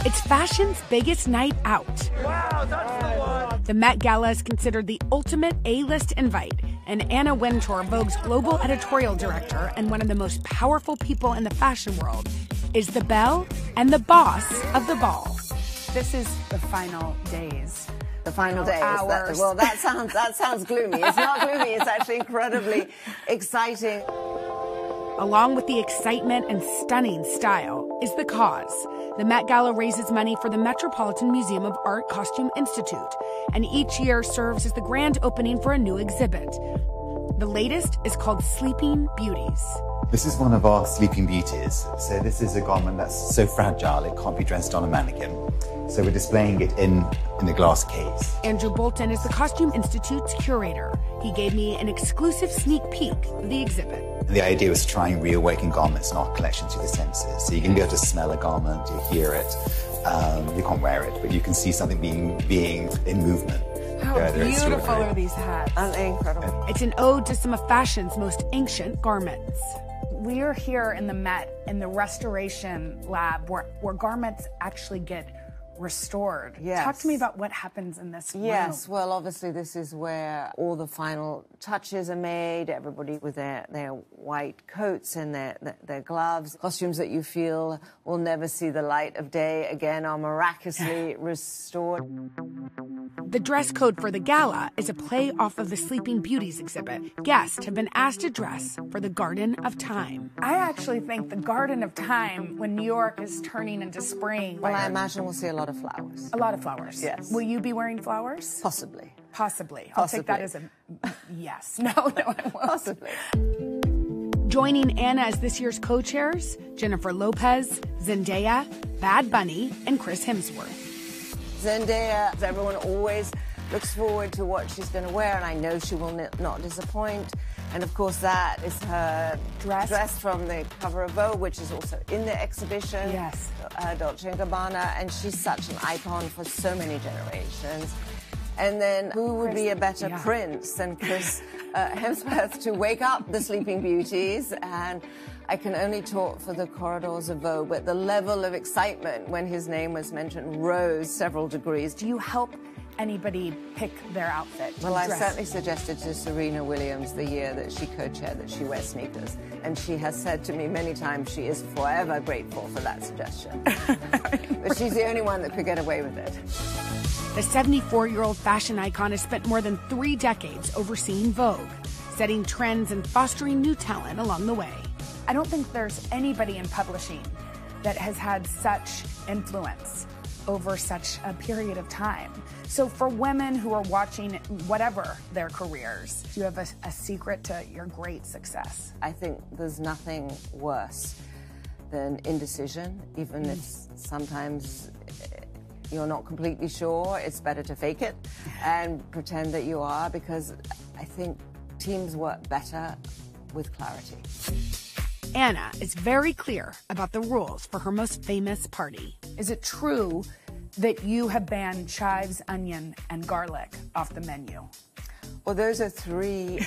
It's fashion's biggest night out. Wow, that's the one! The Met Gala is considered the ultimate A-list invite, and Anna Wintour, Vogue's global editorial director and one of the most powerful people in the fashion world, is the belle and the boss of the ball. This is the final days. The final days. Hours. That sounds gloomy. It's not gloomy. It's actually incredibly exciting. Along with the excitement and stunning style is the cause. The Met Gala raises money for the Metropolitan Museum of Art Costume Institute, and each year serves as the grand opening for a new exhibit. The latest is called Sleeping Beauties. This is one of our Sleeping Beauties. So this is a garment that's so fragile it can't be dressed on a mannequin. So we're displaying it in a glass case. Andrew Bolton is the Costume Institute's curator. He gave me an exclusive sneak peek of the exhibit. The idea was to try and reawaken garments in our collection through the senses. So you can be able to smell a garment, you hear it, you can't wear it, but you can see something being in movement. How beautiful are these hats? Aren't they incredible? It's an ode to some of fashion's most ancient garments. We are here in the Met, in the restoration lab, where garments actually get restored. Yes. Talk to me about what happens in this room. Yes, well, obviously this is where all the final touches are made, everybody with their white coats and their gloves. Costumes that you feel will never see the light of day again are miraculously restored. The dress code for the gala is a play off of the Sleeping Beauties exhibit. Guests have been asked to dress for the Garden of Time. I actually think the Garden of Time, when New York is turning into spring. Well, I imagine we'll see a lot of flowers. A lot of flowers. Yes. Will you be wearing flowers? Possibly. Possibly. I'll take that as a yes. No, I won't. Possibly. Joining Anna as this year's co-chairs, Jennifer Lopez, Zendaya, Bad Bunny, and Chris Hemsworth. Zendaya, everyone always looks forward to what she's going to wear, and I know she will not disappoint. And of course, that is her dress from the cover of Vogue, which is also in the exhibition. Yes. Dolce & Gabbana, and she's such an icon for so many generations. And then who would be a better prince than Chris Hemsworth to wake up the Sleeping Beauties? And I can only talk for the corridors of Vogue, but the level of excitement when his name was mentioned rose several degrees. Do you help anybody pick their outfit? Well, I certainly suggested to Serena Williams the year that she co-chaired that she wear sneakers. And she has said to me many times she is forever grateful for that suggestion. But she's the only one that could get away with it. The 74-year-old fashion icon has spent more than 3 decades overseeing Vogue, setting trends and fostering new talent along the way. I don't think there's anybody in publishing that has had such influence over such a period of time. So for women who are watching whatever their careers, do you have a secret to your great success? I think there's nothing worse than indecision, even if sometimes you're not completely sure. It's better to fake it and pretend that you are, because I think teams work better with clarity. Anna is very clear about the rules for her most famous party. Is it true that you have banned chives, onion, and garlic off the menu? Well, those are three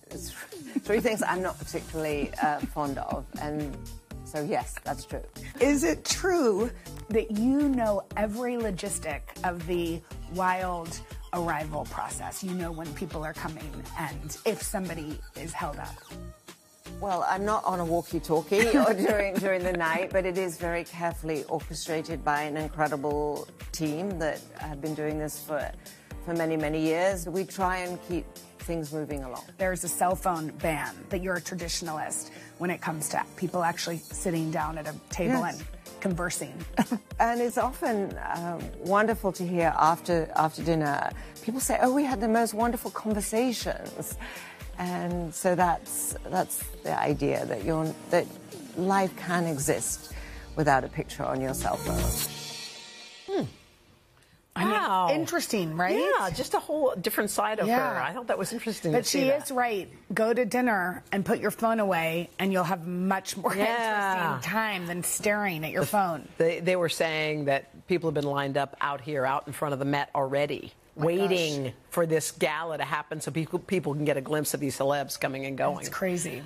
things I'm not particularly fond of, and so yes, that's true. Is it true that you know every logistic of the wild arrival process? You know when people are coming and if somebody is held up? Well, I'm not on a walkie-talkie or during the night, but it is very carefully orchestrated by an incredible team that have been doing this for many, many years. We try and keep things moving along. There's a cell phone ban, that you're a traditionalist when it comes to people actually sitting down at a table and conversing. And it's often wonderful to hear after dinner, people say, oh, we had the most wonderful conversations. And so that's the idea that life can exist without a picture on your cell phone. Wow. I mean, interesting, right? Yeah, just a whole different side of her. I thought that was interesting but to see. She is right. Go to dinner and put your phone away, and you'll have much more interesting time than staring at your phone. They were saying that people have been lined up out in front of the Met already, waiting for this gala to happen so people can get a glimpse of these celebs coming and going. It's crazy.